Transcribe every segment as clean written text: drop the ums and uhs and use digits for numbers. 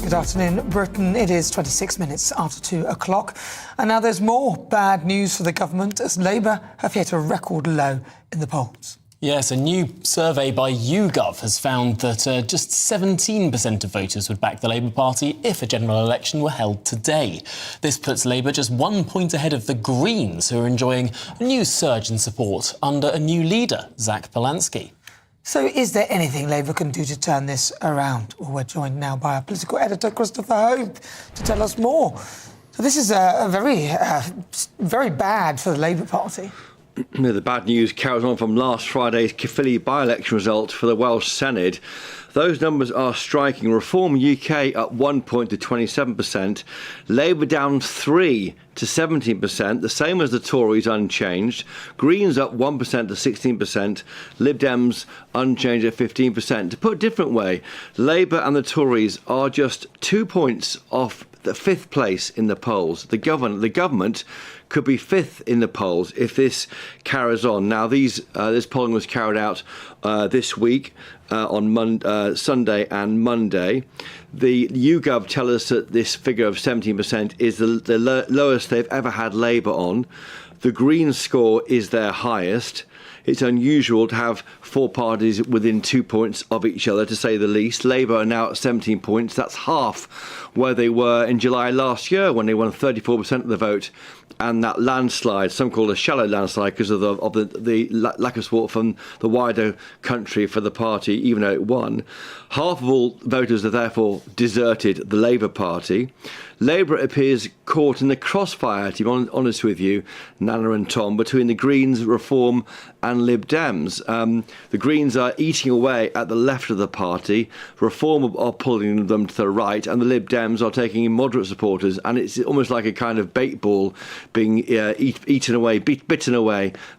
Good afternoon, Britain. It is 26 minutes after 2 o'clock. And now there's more bad news for the government as Labour have hit a record low in the polls. Yes, a new survey by YouGov has found that just 17% of voters would back the Labour Party if a general election were held today. This puts Labour just 1 point ahead of the Greens, who are enjoying a new surge in support under a new leader, Zach Polanski. So is there anything Labour can do to turn this around? Well, we're joined now by our political editor, Christopher Hope, to tell us more. So this is very bad for the Labour Party. The bad news carries on from last Friday's Caerphilly by-election result for the Welsh Senedd. Those numbers are striking. Reform UK up 1 point to 27%, Labour down 3 to 17%, the same as the Tories unchanged, Greens up 1% to 16%, Lib Dems unchanged at 15%. To put a different way, Labour and the Tories are just 2 points off the fifth place in the polls. The government could be fifth in the polls if this carries on. Now, this polling was carried out this week on Sunday and Monday. The YouGov tell us that this figure of 17% is the lowest they've ever had Labour on. The Green score is their highest. It's unusual to have four parties within 2 points of each other, to say the least. Labour are now at 17 points. That's half where they were in July last year, when they won 34% of the vote. And that landslide, some call it a shallow landslide because of the lack of support from the wider country for the party, even though it won. Half of all voters have therefore deserted the Labour Party. Labour appears caught in the crossfire, to be honest with you, Nana and Tom, between the Greens, Reform and Lib Dems. The Greens are eating away at the left of the party, Reform are pulling them to the right, and the Lib Dems are taking in moderate supporters, and it's almost like a kind of bait ball being bitten away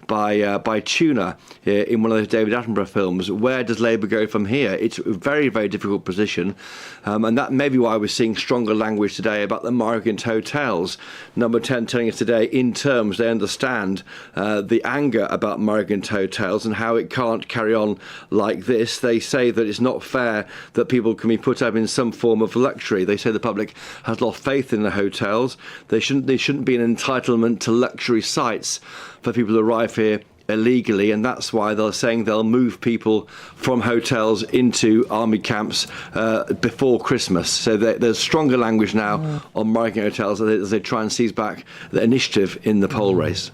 by tuna in one of those David Attenborough films. Where does Labour go from here? It's a very, very difficult position, and that may be why we're seeing stronger language today about the migrant hotels. Number 10 telling us today in terms they understand the anger about migrant hotels and how it can't carry on like this. They say that it's not fair that people can be put up in some form of luxury. They say the public has lost faith in the hotels. There shouldn't be an entitlement to luxury sites for people to arrive here illegally, and that's why they're saying they'll move people from hotels into army camps before Christmas. So there's stronger language now on migrant hotels as they try and seize back the initiative in the poll race.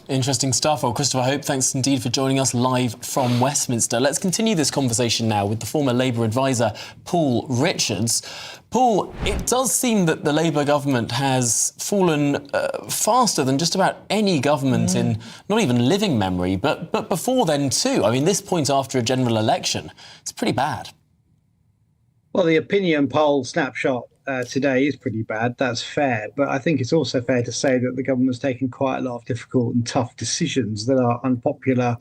Interesting stuff. Well, Christopher Hope, thanks indeed for joining us live from Westminster. Let's continue this conversation now with the former Labour advisor, Paul Richards. Paul, it does seem that the Labour government has fallen faster than just about any government in not even living memory, but before then too. I mean, this point after a general election, it's pretty bad. Well, the opinion poll snapshot today is pretty bad. That's fair. But I think it's also fair to say that the government's taken quite a lot of difficult and tough decisions that are unpopular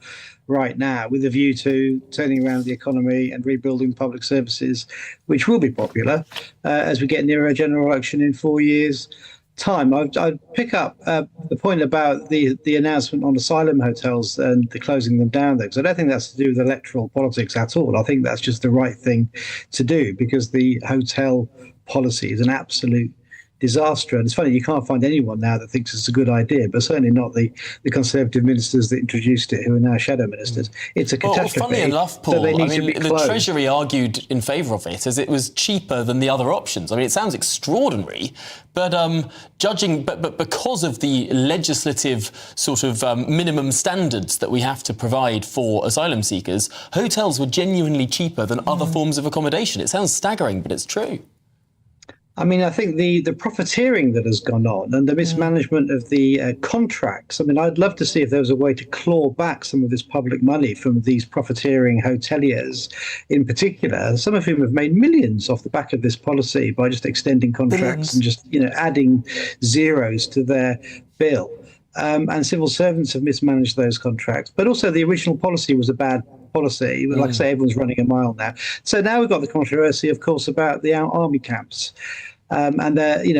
right now, with a view to turning around the economy and rebuilding public services, which will be popular as we get nearer a general election in 4 years' time. I'd pick up the point about the announcement on asylum hotels and the closing them down, though, because I don't think that's to do with electoral politics at all. I think that's just the right thing to do, because the hotel policy is an absolute disaster. And it's funny, you can't find anyone now that thinks it's a good idea, but certainly not the Conservative ministers that introduced it, who are now shadow ministers. It's a catastrophe. Well, funny enough, Paul, so the Treasury argued in favour of it as it was cheaper than the other options. I mean, it sounds extraordinary, but but because of the legislative sort of minimum standards that we have to provide for asylum seekers, hotels were genuinely cheaper than other forms of accommodation. It sounds staggering, but it's true. I mean, I think the profiteering that has gone on and the mismanagement of the contracts. I mean, I'd love to see if there was a way to claw back some of this public money from these profiteering hoteliers in particular, some of whom have made millions off the back of this policy by just extending contracts and just, adding zeros to their bill. And civil servants have mismanaged those contracts. But also the original policy was a bad policy. Like I say, everyone's running a mile now. So now we've got the controversy, of course, about the army camps. And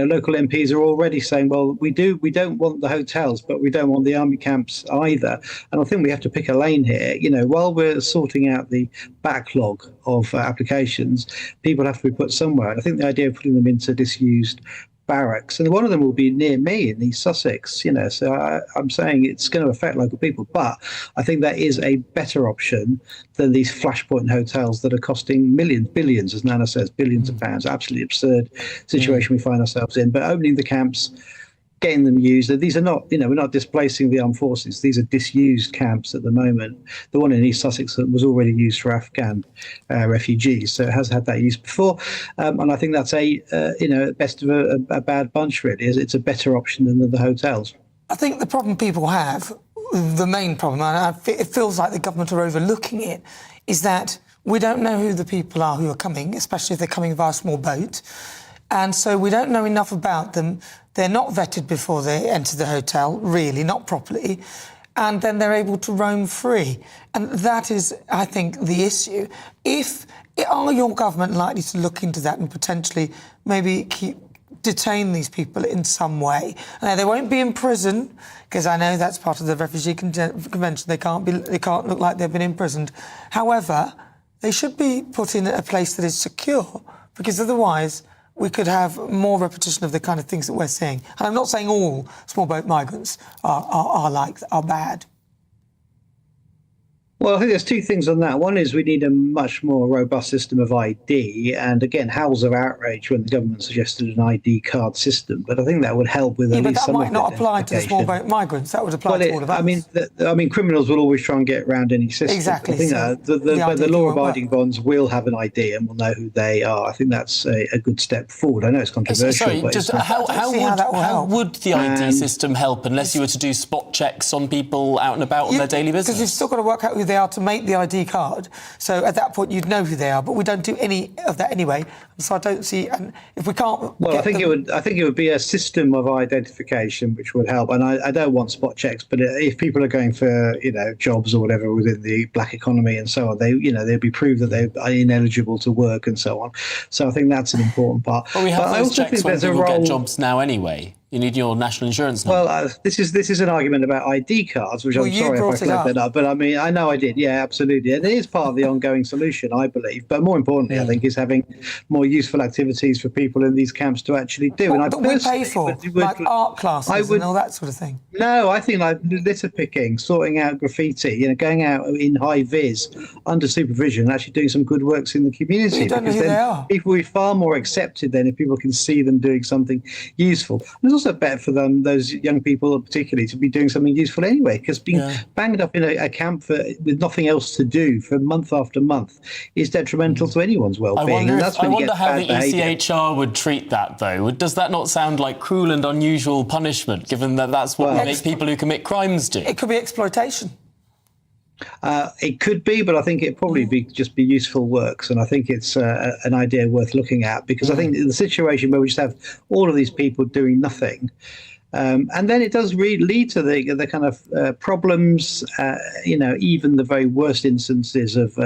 local MPs are already saying, well, we don't want the hotels, but we don't want the army camps either. And I think we have to pick a lane here. While we're sorting out the backlog of applications, people have to be put somewhere. And I think the idea of putting them into disused barracks, and one of them will be near me in East Sussex, so I'm saying it's going to affect local people, but I think that is a better option than these flashpoint hotels that are costing millions, billions, as Nana says, billions of pounds. Absolutely absurd situation we find ourselves in. But opening the camps, getting them used. These are not, we're not displacing the armed forces. These are disused camps at the moment. The one in East Sussex was already used for Afghan refugees, so it has had that use before. And I think that's best of a bad bunch, really. It's a better option than the hotels. I think the problem people have, the main problem, and it feels like the government are overlooking it, is that we don't know who the people are who are coming, especially if they're coming via a small boat. And so we don't know enough about them. They're not vetted before they enter the hotel, really, not properly. And then they're able to roam free. And that is, I think, the issue. Are your government likely to look into that and potentially maybe detain these people in some way? Now, they won't be in prison, because I know that's part of the Refugee Convention. They can't look like they've been imprisoned. However, they should be put in a place that is secure, because otherwise we could have more repetition of the kind of things that we're seeing. And I'm not saying all small boat migrants are bad. Well, I think there's two things on that. One is we need a much more robust system of ID. And again, howls of outrage when the government suggested an ID card system. But I think that would help with at least some of it. But that might not apply to the small boat migrants. That would apply to all of us. I mean, criminals will always try and get around any system. Exactly. I think the law-abiding ones will have an ID and will know who they are. I think that's a good step forward. I know it's controversial. Sorry, but just how would the ID system help unless you were to do spot checks on people out and about on their daily business? Because you've still got to work out who they are to make the ID card. So at that point, you'd know who they are. But we don't do any of that anyway. So I don't see. And if we can't, well, I think it would be a system of identification which would help. And I don't want spot checks, but if people are going for jobs or whatever within the black economy and so on, they'd be proved that they're ineligible to work and so on. So I think that's an important part. But we have those checks when people get jobs now anyway. You need your national insurance number. Well, this is an argument about ID cards, which I'm sorry if I flagged that up. But I mean, I know I did. Yeah, absolutely. And it is part of the ongoing solution, I believe. But more importantly, I think, is having more useful activities for people in these camps to actually do. What do we pay for? Like art classes and all that sort of thing? No, I think like litter picking, sorting out graffiti, going out in high vis, under supervision, actually doing some good works in the community. You don't know who they are. People will be far more accepted then if people can see them doing something useful. And it's also better for them, those young people particularly, to be doing something useful anyway, because being banged up in a camp with nothing else to do for month after month is detrimental to anyone's well-being. I wonder how the ECHR would treat that, though. Does that not sound like cruel and unusual punishment, given that that's what we make people who commit crimes do? It could be exploitation. It could be, but I think it'd probably just be useful works, and I think it's an idea worth looking at, because I think the situation where we just have all of these people doing nothing, and then it does lead to the kind of problems, even the very worst instances of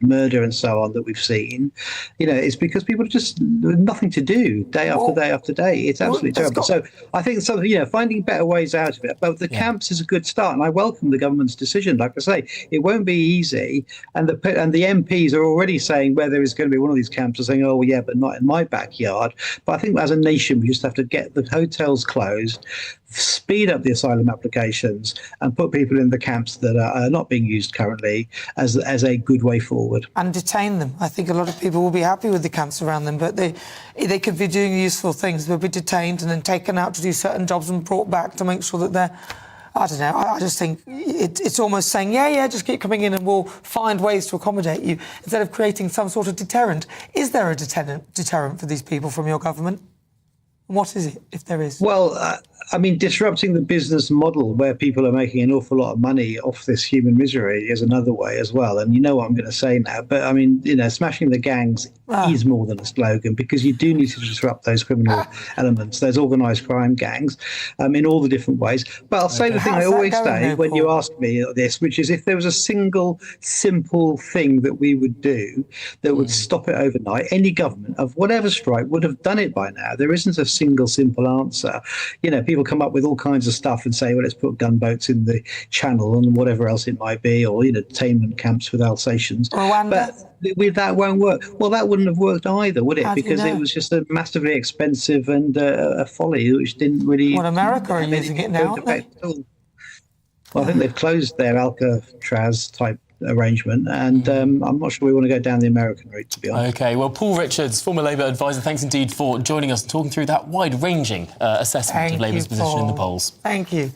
murder and so on that we've seen. It's because people are just nothing to do day after day after day. It's absolutely terrible. So I think finding better ways out of it. But the camps is a good start, and I welcome the government's decision. Like I say, it won't be easy, and the MPs are already saying where there is going to be one of these camps are saying, oh well, yeah, but not in my backyard. But I think as a nation, we just have to get the hotels closed, speed up the asylum applications, and put people in the camps that are not being used currently as a good way forward. And detain them. I think a lot of people will be happy with the camps around them, but they could be doing useful things. They'll be detained and then taken out to do certain jobs and brought back to make sure that they're... I don't know. I just think it's almost saying, just keep coming in and we'll find ways to accommodate you, instead of creating some sort of deterrent. Is there a deterrent for these people from your government? What is it, if there is? Well, I mean, disrupting the business model where people are making an awful lot of money off this human misery is another way as well. And you know what I'm going to say now. But I mean, smashing the gangs is more than a slogan, because you do need to disrupt those criminal elements, those organised crime gangs, in all the different ways. But I'll say the thing I always say when you ask me this, which is, if there was a single simple thing that we would do that would stop it overnight, any government of whatever stripe would have done it by now. There isn't a single simple answer. People come up with all kinds of stuff and say, well, let's put gunboats in the Channel and whatever else it might be, or detainment camps for Alsatians. Rwanda. But that won't work. Well, that wouldn't have worked either, would it? Because it was just a massively expensive and a folly which didn't really. Well, America are using it now. Well, I think they've closed their Alcatraz type arrangement, and I'm not sure we want to go down the American route, to be honest. OK, well, Paul Richards, former Labour advisor, thanks indeed for joining us and talking through that wide-ranging assessment of Labour's position in the polls. Thank you.